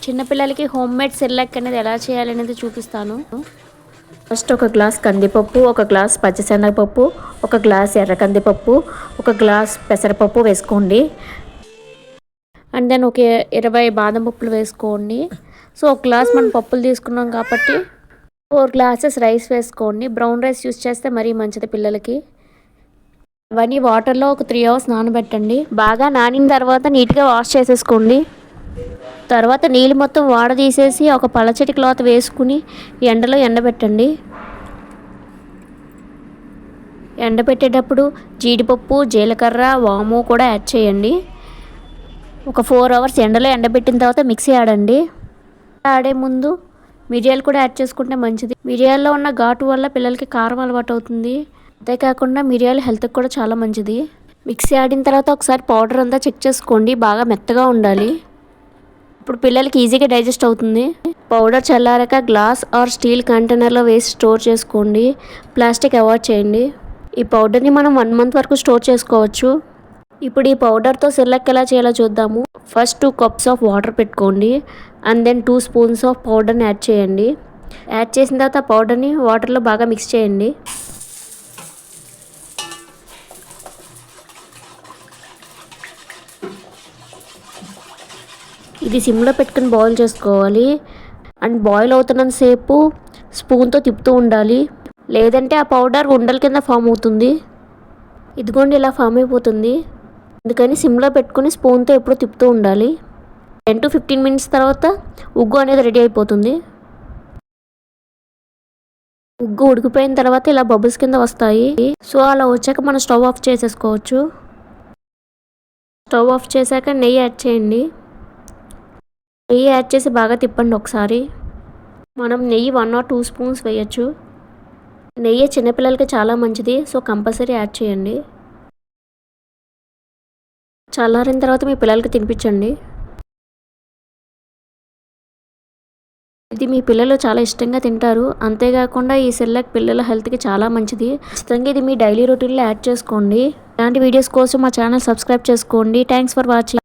చిన్నపిల్లలకి home made Cerelac అనేది ఎలా చేయాలనేది చూపిస్తాను. ఫస్ట్ ఒక గ్లాస్ కందిపప్పు, ఒక గ్లాస్ పచ్చిశనగపప్పు, ఒక గ్లాస్ ఎర్ర కందిపప్పు, ఒక గ్లాస్ పెసరపప్పు వేసుకోండి. అండ్ దెన్ ఒక 20 బాదం పప్పులు వేసుకోండి. సో ఒక గ్లాస్ మనం పప్పులు తీసుకున్నాం కాబట్టి 4 గ్లాసెస్ రైస్ వేసుకోండి. బ్రౌన్ రైస్ యూస్ చేస్తే మరీ మంచిది పిల్లలకి. అవన్నీ వాటర్లో ఒక 3 అవర్స్ నానబెట్టండి. బాగా నానిన తర్వాత నీట్గా వాష్ చేసేసుకోండి. తర్వాత నీళ్ళు మొత్తం వాడదీసేసి ఒక పలచటి క్లాత్ వేసుకుని ఎండలో ఎండబెట్టండి. ఎండబెట్టేటప్పుడు జీడిపప్పు, జీలకర్ర, వాము కూడా యాడ్ చేయండి. ఒక 4 అవర్స్ ఎండలో ఎండబెట్టిన తర్వాత మిక్సీ ఆడండి. ఆడే ముందు మిరియాలు కూడా యాడ్ చేసుకుంటే మంచిది. మిరియాల్లో ఉన్న ఘాటు వల్ల పిల్లలకి కారం అలవాటు అవుతుంది. అంతేకాకుండా మిరియాలు హెల్త్కి కూడా చాలా మంచిది. మిక్సీ ఆడిన తర్వాత ఒకసారి పౌడర్ అంతా చెక్ చేసుకోండి. బాగా మెత్తగా ఉండాలి. ఇప్పుడు పిల్లలకి ఈజీగా డైజెస్ట్ అవుతుంది. పౌడర్ చల్లారాక గ్లాస్ ఆర్ స్టీల్ కంటైనర్లో వేసి స్టోర్ చేసుకోండి. ప్లాస్టిక్ అవాయిడ్ చేయండి. ఈ పౌడర్ని మనం 1 మంత్ వరకు స్టోర్ చేసుకోవచ్చు. ఇప్పుడు ఈ పౌడర్తో సెర్లాక్ ఎలా చేయాలో చూద్దాము. ఫస్ట్ 2 కప్స్ ఆఫ్ వాటర్ పెట్టుకోండి. అండ్ దెన్ 2 స్పూన్స్ ఆఫ్ పౌడర్ని యాడ్ చేయండి. యాడ్ చేసిన తర్వాత పౌడర్ని వాటర్లో బాగా మిక్స్ చేయండి. ఇది సిమ్లో పెట్టుకుని బాయిల్ చేసుకోవాలి. అండ్ బాయిల్ అవుతున్నంతసేపు స్పూన్తో తిప్పుతూ ఉండాలి. లేదంటే ఆ పౌడర్ ఉండల కింద ఫామ్ అవుతుంది. ఇదిగోండి ఇలా ఫామ్ అయిపోతుంది. అందుకని సిమ్లో పెట్టుకుని స్పూన్తో ఎప్పుడు తిప్పుతూ ఉండాలి. 10 to 15 మినిట్స్ తర్వాత ఉగ్గు అనేది రెడీ అయిపోతుంది. ఉగ్గు ఉడికిపోయిన తర్వాత ఇలా బబుల్స్ కింద వస్తాయి. సో అలా వచ్చాక మనం స్టవ్ ఆఫ్ చేసేసుకోవచ్చు. స్టవ్ ఆఫ్ చేశాక నెయ్యి యాడ్ చేయండి. నెయ్యి యాడ్ చేసి బాగా తిప్పండి ఒకసారి. మనం నెయ్యి 1 or 2 స్పూన్స్ వేయచ్చు. నెయ్యి చిన్నపిల్లలకి చాలా మంచిది. సో కంపల్సరీ యాడ్ చేయండి. చల్లారిన తర్వాత మీ పిల్లలకి తినిపించండి. ఇది మీ పిల్లలు చాలా ఇష్టంగా తింటారు. అంతేకాకుండా ఈ సెర్లాక్ పిల్లల హెల్త్కి చాలా మంచిది. ఖచ్చితంగా ఇది మీ డైలీ రొటీన్లో యాడ్ చేసుకోండి. ఇలాంటి వీడియోస్ కోసం మా ఛానల్ సబ్స్క్రైబ్ చేసుకోండి. Thanks for watching.